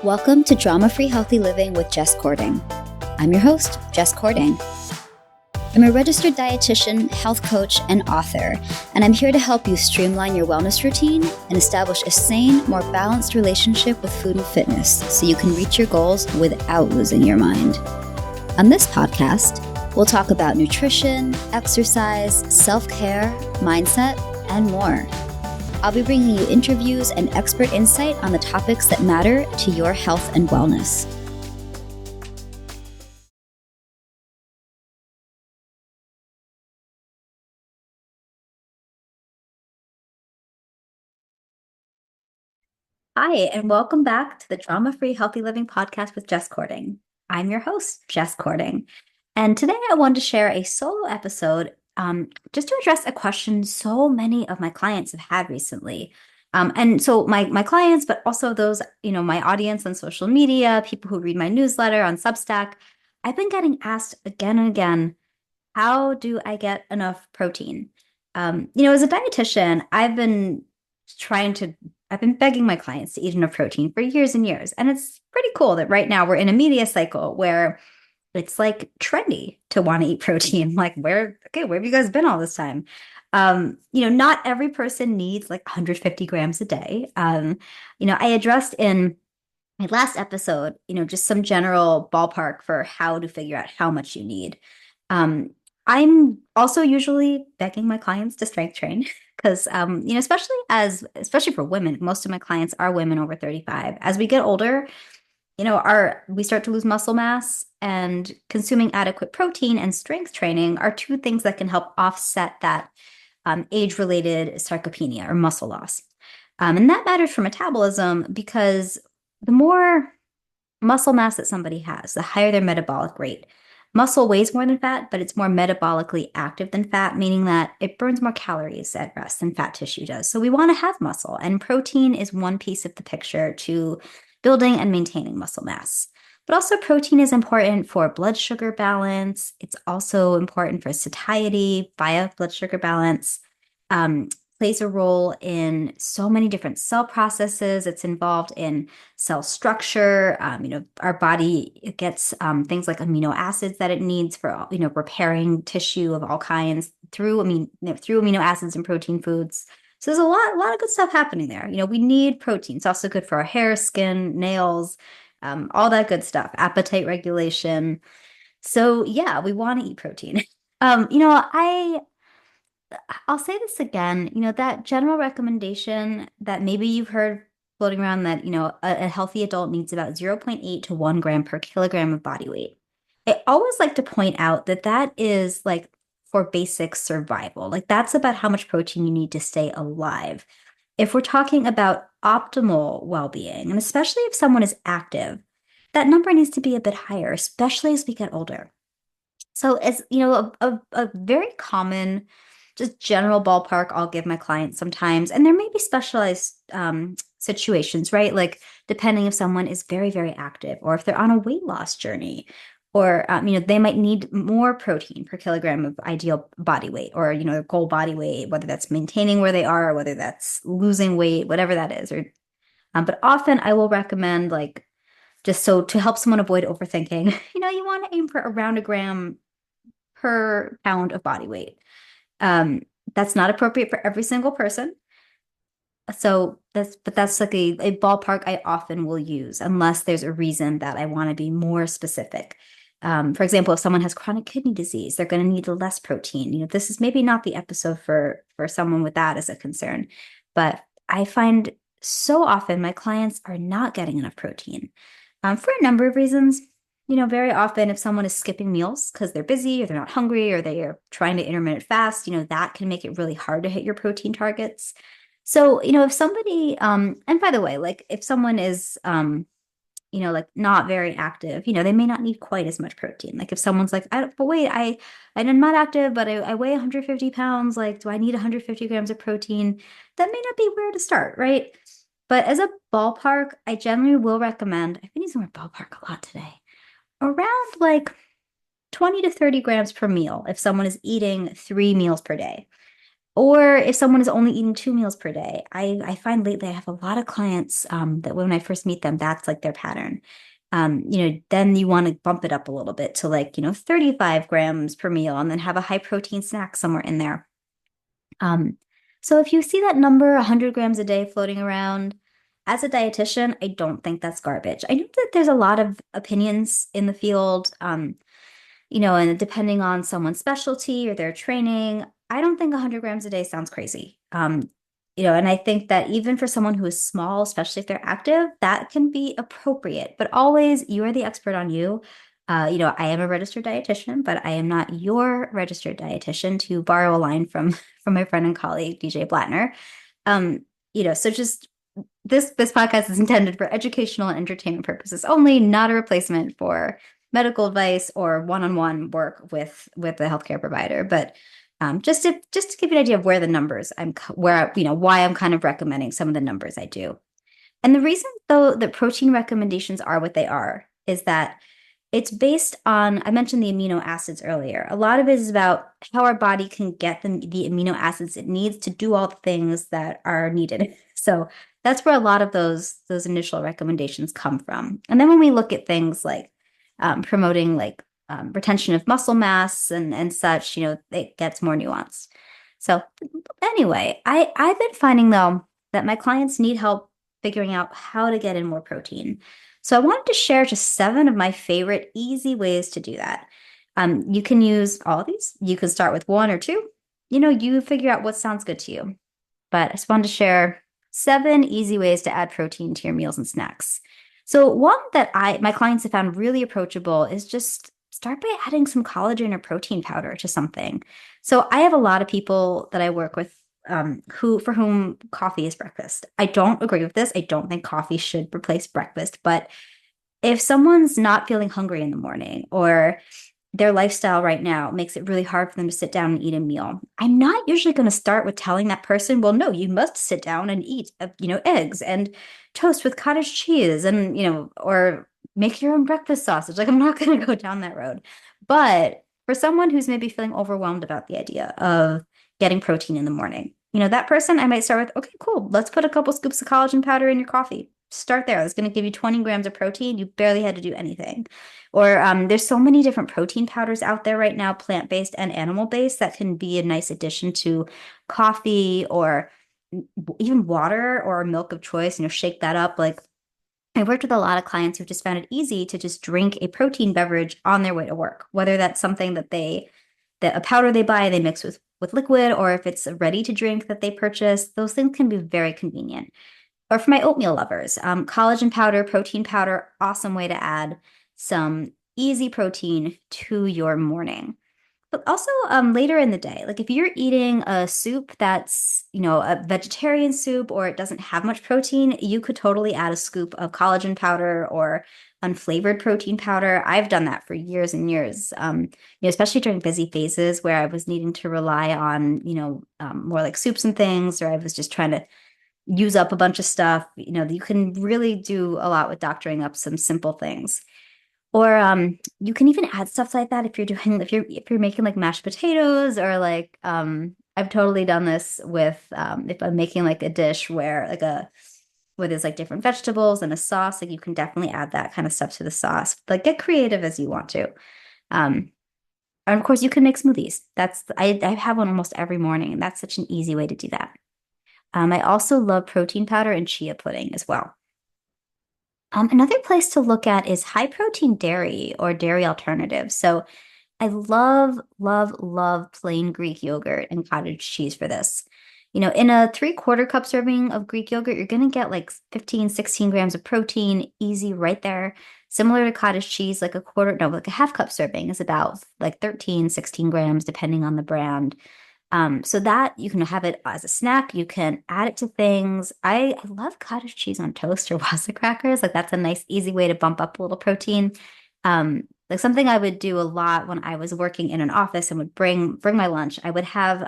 Welcome to Drama-Free Healthy Living with Jess Cording. I'm your host, Jess Cording. I'm a registered dietitian, health coach, and author, and I'm here to help you streamline your wellness routine and establish a sane, more balanced relationship with food and fitness so you can reach your goals without losing your mind. On this podcast, we'll talk about nutrition, exercise, self-care, mindset, and more. I'll be bringing you interviews and expert insight on the topics that matter to your health and wellness. Hi, and welcome back to the Drama-Free Healthy Living podcast with Jess Cording. I'm your host, Jess Cording, and today I wanted to share a solo episode just to address a question so many of my clients have had recently. And so my clients, but also those, my audience on social media, people who read my newsletter on Substack, I've been getting asked again and again, how do I get enough protein? As a dietitian, I've been begging my clients to eat enough protein for years and years. And it's pretty cool that right now we're in a media cycle where it's like trendy to want to eat protein. Like, where have you guys been all this time? Not every person needs like 150 grams a day. I addressed in my last episode, just some general ballpark for how to figure out how much you need. I'm also usually begging my clients to strength train because, especially for women, most of my clients are women over 35. As we get older, we start to lose muscle mass, and consuming adequate protein and strength training are two things that can help offset that age-related sarcopenia or muscle loss. And that matters for metabolism because the more muscle mass that somebody has, the higher their metabolic rate. Muscle weighs more than fat, but it's more metabolically active than fat, meaning that it burns more calories at rest than fat tissue does. So we want to have muscle, and protein is one piece of the picture to building and maintaining muscle mass. But also protein is important for blood sugar balance. It's also important for satiety via blood sugar balance. Plays a role in so many different cell processes. It's involved in cell structure. Our body gets things like amino acids that it needs for, repairing tissue of all kinds through amino acids and protein foods. So there's a lot of good stuff happening there. We need protein. It's also good for our hair, skin, nails, all that good stuff, appetite regulation. So yeah, we want to eat protein. I'll say this again, that general recommendation that maybe you've heard floating around that, a healthy adult needs about 0.8 to 1 gram per kilogram of body weight. I always like to point out that that is like for basic survival. Like that's about how much protein you need to stay alive. If we're talking about optimal well-being, and especially if someone is active, that number needs to be a bit higher, especially as we get older. So as a very common, just general ballpark I'll give my clients sometimes, and there may be specialized situations, right? Like depending if someone is very, very active, or if they're on a weight loss journey, or they might need more protein per kilogram of ideal body weight, or their goal body weight, whether that's maintaining where they are, or whether that's losing weight, whatever that is. But often I will recommend, like, just so to help someone avoid overthinking, you want to aim for around a gram per pound of body weight. That's not appropriate for every single person. So that's like a ballpark I often will use unless there's a reason that I want to be more specific. For example, if someone has chronic kidney disease, they're going to need less protein. This is maybe not the episode for someone with that as a concern, but I find so often my clients are not getting enough protein for a number of reasons. Very often if someone is skipping meals because they're busy or they're not hungry or they are trying to intermittent fast, that can make it really hard to hit your protein targets. So, if somebody, and by the way, like if someone is, like not very active, they may not need quite as much protein. Like if someone's like, I'm not active, but I weigh 150 pounds. Like, do I need 150 grams of protein? That may not be where to start, right? But as a ballpark, I generally will recommend, I've been using the word ballpark a lot today, around like 20 to 30 grams per meal if someone is eating 3 meals per day. Or if someone is only eating 2 meals per day, I find lately I have a lot of clients that when I first meet them, that's like their pattern. Then you want to bump it up a little bit to like, 35 grams per meal and then have a high protein snack somewhere in there. Um, so if you see that number, 100 grams a day floating around, as a dietitian, I don't think that's garbage. I know that there's a lot of opinions in the field. And depending on someone's specialty or their training, I don't think 100 grams a day sounds crazy. And I think that even for someone who is small, especially if they're active, that can be appropriate. But always, you are the expert on you. I am a registered dietitian, but I am not your registered dietitian, to borrow a line from from my friend and colleague DJ Blattner. So just this podcast is intended for educational and entertainment purposes only, not a replacement for medical advice or one-on-one work with a healthcare provider. But just to give you an idea of where the numbers why I'm kind of recommending some of the numbers I do. And the reason though that protein recommendations are what they are is that it's based on, I mentioned the amino acids earlier. A lot of it is about how our body can get the amino acids it needs to do all the things that are needed. So that's where a lot of those initial recommendations come from. And then when we look at things like promoting like retention of muscle mass and such, it gets more nuanced. So anyway, I've been finding though that my clients need help figuring out how to get in more protein. So I wanted to share just 7 of my favorite easy ways to do that. You can use all of these. You can start with 1 or 2. You figure out what sounds good to you. But I just wanted to share 7 easy ways to add protein to your meals and snacks. So one that my clients have found really approachable is just start by adding some collagen or protein powder to something. So I have a lot of people that I work with for whom coffee is breakfast. I don't agree with this. I don't think coffee should replace breakfast, but if someone's not feeling hungry in the morning or their lifestyle right now makes it really hard for them to sit down and eat a meal, I'm not usually going to start with telling that person, well, no, you must sit down and eat, eggs and toast with cottage cheese and, or make your own breakfast sausage. Like, I'm not going to go down that road. But for someone who's maybe feeling overwhelmed about the idea of getting protein in the morning, that person, I might start with, okay, cool. Let's put a couple scoops of collagen powder in your coffee. Start there. It's going to give you 20 grams of protein. You barely had to do anything. Or there's so many different protein powders out there right now, plant-based and animal-based, that can be a nice addition to coffee or even water or milk of choice. Shake that up. Like, I worked with a lot of clients who just found it easy to just drink a protein beverage on their way to work, whether that's something that a powder they buy, they mix with liquid, or if it's a ready to drink that they purchase. Those things can be very convenient. Or for my oatmeal lovers, collagen powder, protein powder, awesome way to add some easy protein to your morning. But also later in the day, like if you're eating a soup that's, a vegetarian soup or it doesn't have much protein, you could totally add a scoop of collagen powder or unflavored protein powder. I've done that for years and years, especially during busy phases where I was needing to rely on, more like soups and things, or I was just trying to use up a bunch of stuff. You can really do a lot with doctoring up some simple things. Or you can even add stuff like that if you're making like mashed potatoes or like I've totally done this with if I'm making like a dish where there's like different vegetables and a sauce, like you can definitely add that kind of stuff to the sauce. Like get creative as you want to. Um, and of course you can make smoothies. I have one almost every morning, and that's such an easy way to do that. I also love protein powder and chia pudding as well. Another place to look at is high protein dairy or dairy alternatives. So I love, love, love plain Greek yogurt and cottage cheese for this. In a 3/4 cup serving of Greek yogurt, you're going to get like 15, 16 grams of protein, easy right there. Similar to cottage cheese, like like a half cup serving is about like 13, 16 grams, depending on the brand. So that you can have it as a snack. You can add it to things. I love cottage cheese on toast or wasa crackers. Like that's a nice, easy way to bump up a little protein. Like something I would do a lot when I was working in an office and would bring my lunch. I would have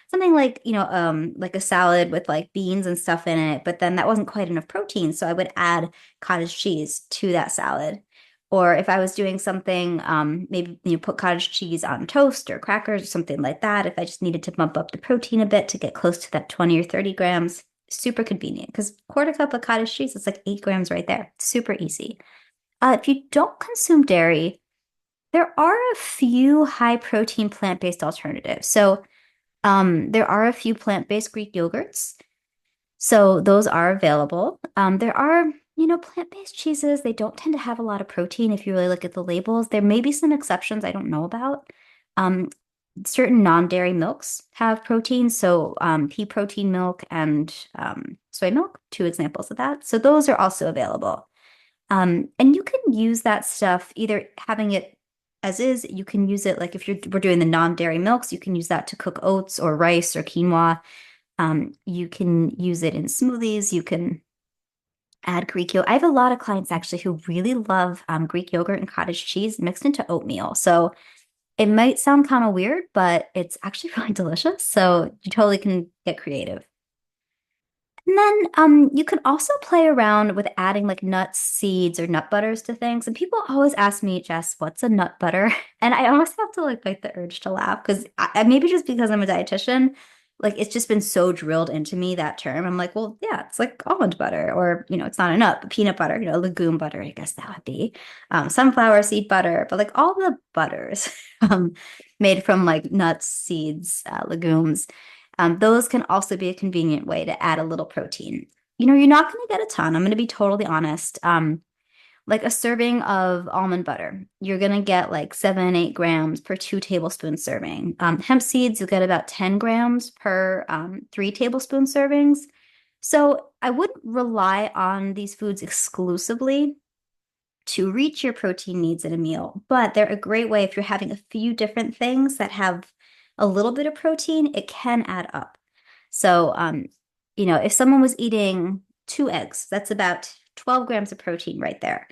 something like, like a salad with like beans and stuff in it, but then that wasn't quite enough protein. So I would add cottage cheese to that salad. Or if I was doing something, maybe put cottage cheese on toast or crackers or something like that. If I just needed to bump up the protein a bit to get close to that 20 or 30 grams, super convenient because quarter cup of cottage cheese is like 8 grams right there. Super easy. If you don't consume dairy, there are a few high protein plant-based alternatives. So there are a few plant-based Greek yogurts. So those are available. There are, plant-based cheeses. They don't tend to have a lot of protein if you really look at the labels. There may be some exceptions I don't know about. Um, Certain non-dairy milks have protein. So pea protein milk and soy milk, two examples of that. So those are also available. And you can use that stuff either having it as is, you can use it like if we're doing the non-dairy milks, you can use that to cook oats or rice or quinoa. You can use it in smoothies. You can add Greek yogurt. I have a lot of clients actually who really love Greek yogurt and cottage cheese mixed into oatmeal. So it might sound kind of weird, but it's actually really delicious. So you totally can get creative. And then you can also play around with adding like nuts, seeds, or nut butters to things. And people always ask me, Jess, what's a nut butter? And I almost have to like fight the urge to laugh because maybe just because I'm a dietitian, like it's just been so drilled into me that term. I'm like, well, yeah, it's like almond butter, or it's not a nut, but peanut butter, legume butter, I guess that would be sunflower seed butter, but like all the butters um, made from like nuts, seeds, legumes. Those can also be a convenient way to add a little protein. You're not going to get a ton. I'm going to be totally honest. Like a serving of almond butter, you're going to get like 7, 8 grams per 2 tablespoon serving. Hemp seeds, you'll get about 10 grams per 3 tablespoon servings. So I wouldn't rely on these foods exclusively to reach your protein needs in a meal, but they're a great way if you're having a few different things that have a little bit of protein, it can add up. So, if someone was eating 2 eggs, that's about 12 grams of protein right there.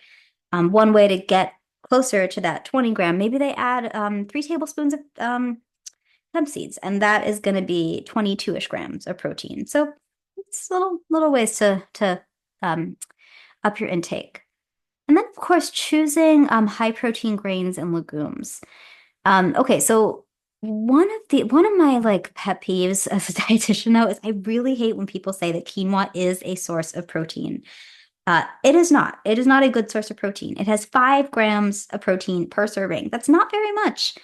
One way to get closer to that 20 gram, maybe they add 3 tablespoons of hemp seeds, and that is going to be 22-ish grams of protein. So it's little ways to um, up your intake. And then, of course, choosing high protein grains and legumes. Okay, so one of my like pet peeves as a dietitian though is I really hate when people say that quinoa is a source of protein. It is not. It is not a good source of protein. It has 5 grams of protein per serving. That's not very much.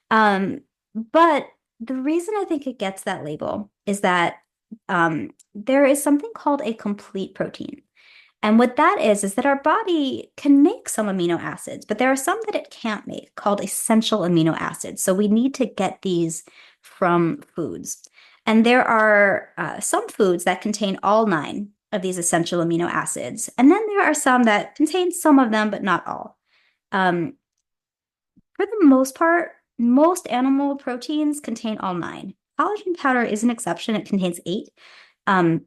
But the reason I think it gets that label is that there is something called a complete protein. And what that is that our body can make some amino acids, but there are some that it can't make called essential amino acids. So we need to get these from foods. And there are some foods that contain all 9 of these essential amino acids. And then there are some that contain some of them, but not all. Um, for the most part, most animal proteins contain all 9. Collagen powder is an exception. It contains 8. Um,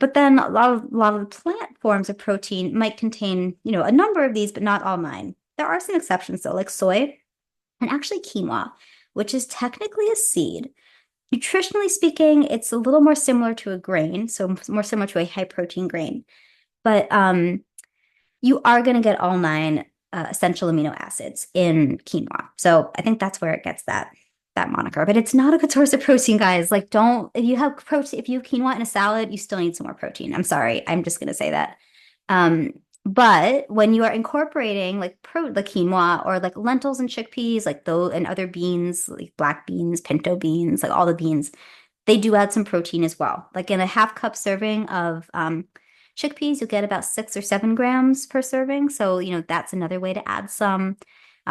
but then a lot of the plant forms of protein might contain, a number of these, but not all 9. There are some exceptions though, like soy and actually quinoa, which is technically a seed. Nutritionally speaking, it's a little more similar to a grain, so more similar to a high protein grain. But you are going to get all 9 essential amino acids in quinoa. So I think that's where it gets that moniker. But it's not a good source of protein, guys. Like, don't if you have protein, if you have quinoa in a salad, you still need some more protein. I'm sorry, I'm just going to say that. Um, but when you are incorporating like the quinoa or like lentils and chickpeas, like those and other beans, like black beans, pinto beans, like all the beans, they do add some protein as well. Like in a half cup serving of chickpeas, you'll get about 6 or 7 grams per serving. So, that's another way to add some.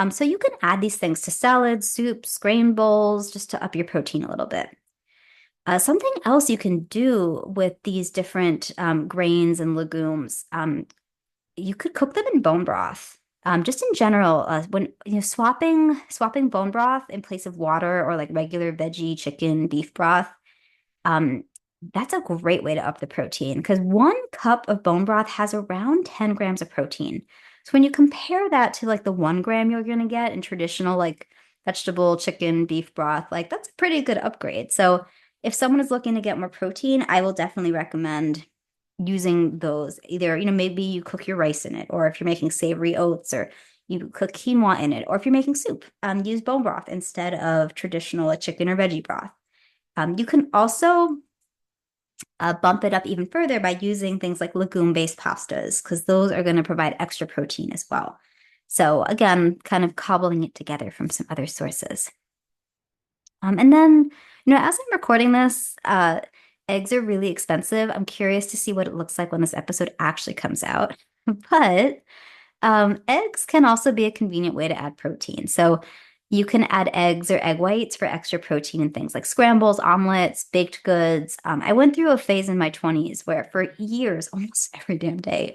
So you can add these things to salads, soups, grain bowls, just to up your protein a little bit. Something else you can do with these different grains and legumes, you could cook them in bone broth. Just in general, when swapping bone broth in place of water or like regular veggie, chicken, beef broth, um, that's a great way to up the protein because 1 cup of bone broth has around 10 grams of protein. So when you compare that to like the 1 gram you're going to get in traditional like vegetable, chicken, beef broth, like that's a pretty good upgrade. So if someone is looking to get more protein, I will definitely recommend using those. Either, maybe you cook your rice in it, or if you're making savory oats, or You cook quinoa in it, or if you're making soup, use bone broth instead of traditional like chicken or veggie broth. You can also bump it up even further by using things like legume-based pastas, because those are going to provide extra protein as well. So again, kind of cobbling it together from some other sources. And then, as I'm recording this, eggs are really expensive. I'm curious to see what it looks like when this episode actually comes out. But eggs can also be a convenient way to add protein. So you can add eggs or egg whites for extra protein in things like scrambles, omelets, baked goods. I went through a phase in my 20s where for years, almost every damn day,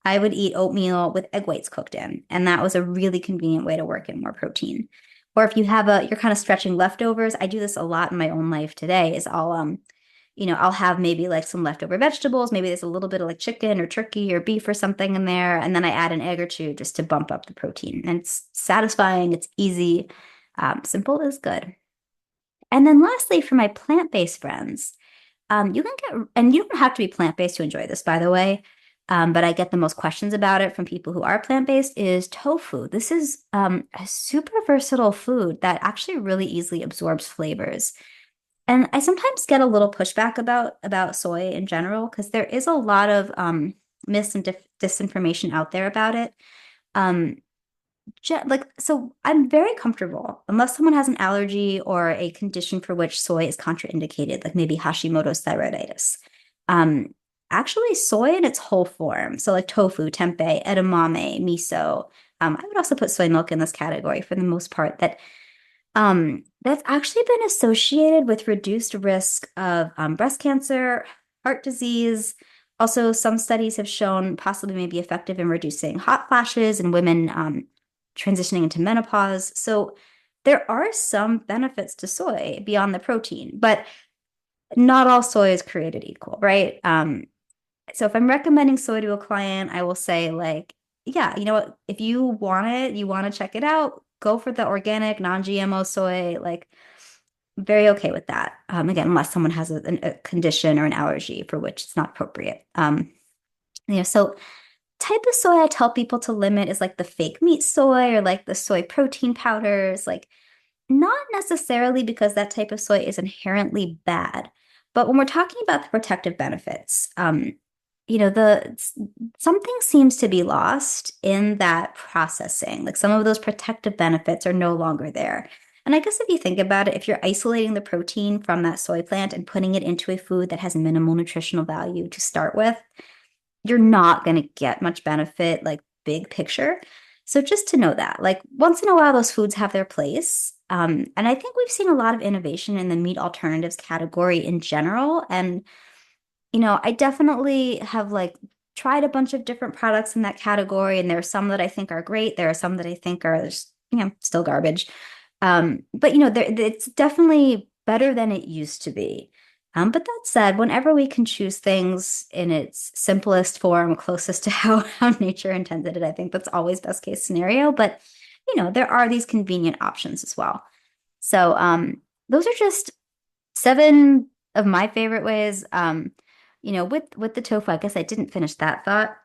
I would eat oatmeal with egg whites cooked in. And that was a really convenient way to work in more protein. Or if you're kind of stretching leftovers, I do this a lot in my own life today, is I'll have maybe like some leftover vegetables. Maybe there's a little bit of like chicken or turkey or beef or something in there. And then I add an egg or two just to bump up the protein. And it's satisfying, it's easy, simple is good. And then lastly, for my plant-based friends, you can and you don't have to be plant-based to enjoy this, by the way. But I get the most questions about it from people who are plant-based is tofu. This is a super versatile food that actually really easily absorbs flavors. And I sometimes get a little pushback about soy in general because there is a lot of mis and disinformation out there about it. Um, so I'm very comfortable unless someone has an allergy or a condition for which soy is contraindicated, like maybe Hashimoto's thyroiditis. Um, Actually, soy in its whole form, so like tofu, tempeh, edamame, miso. I would also put soy milk in this category for the most part. That's actually been associated with reduced risk of breast cancer, heart disease. Also, some studies have shown possibly may be effective in reducing hot flashes in women transitioning into menopause. So there are some benefits to soy beyond the protein, but not all soy is created equal, right? So if I'm recommending soy to a client, I will say like, yeah, you know what? If you want it, you want to check it out, go for the organic, non-GMO soy. Like, very okay with that. Again, unless someone has a condition or an allergy for which it's not appropriate. So type of soy I tell people to limit is like the fake meat soy or like the soy protein powders. Like, not necessarily because that type of soy is inherently bad, but when we're talking about the protective benefits, the something seems to be lost in that processing. Like some of those protective benefits are no longer there. And I guess if you think about it, if you're isolating the protein from that soy plant and putting it into a food that has minimal nutritional value to start with, you're not going to get much benefit, like big picture. So just to know that, like once in a while, those foods have their place. And I think we've seen a lot of innovation in the meat alternatives category in general. And, I definitely have like tried a bunch of different products in that category. And there are some that I think are great. There are some that I think are just, still garbage. But, it's definitely better than it used to be. But that said, whenever we can choose things in its simplest form, closest to how nature intended it, I think that's always best case scenario. But, there are these convenient options as well. So those are just seven of my favorite ways. With the tofu, I guess I didn't finish that thought.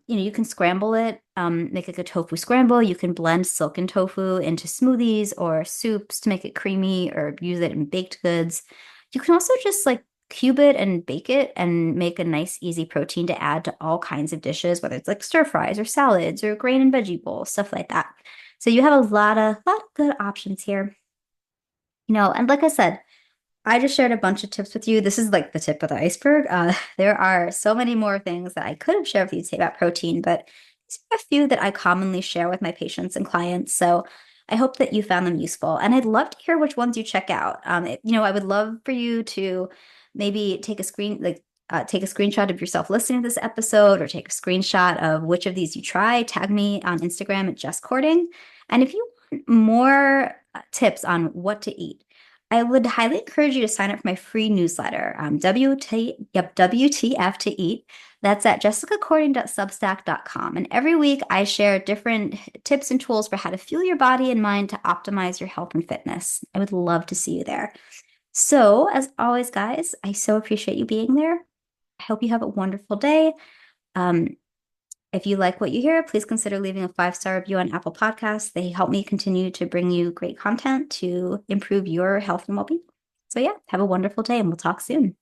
You can scramble it, make like a tofu scramble. You can blend silken tofu into smoothies or soups to make it creamy or use it in baked goods. You can also just like cube it and bake it and make a nice, easy protein to add to all kinds of dishes, whether it's like stir fries or salads or grain and veggie bowls, stuff like that. So you have a lot of good options here. And like I said, I just shared a bunch of tips with you. This is like the tip of the iceberg. There are so many more things that I could have shared with you today about protein, but these are a few that I commonly share with my patients and clients. So I hope that you found them useful. And I'd love to hear which ones you check out. I would love for you to maybe take a screenshot of yourself listening to this episode or take a screenshot of which of these you try. Tag me on Instagram at Jess Cording. And if you want more tips on what to eat, I would highly encourage you to sign up for my free newsletter, WTF to Eat. That's at jessicacording.substack.com. And every week I share different tips and tools for how to fuel your body and mind to optimize your health and fitness. I would love to see you there. So, as always, guys, I so appreciate you being there. I hope you have a wonderful day. Um, If you like what you hear, please consider leaving a 5-star review on Apple Podcasts. They help me continue to bring you great content to improve your health and well-being. So yeah, have a wonderful day and we'll talk soon.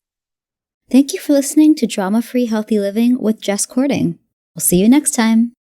Thank you for listening to Drama-Free Healthy Living with Jess Cording. We'll see you next time.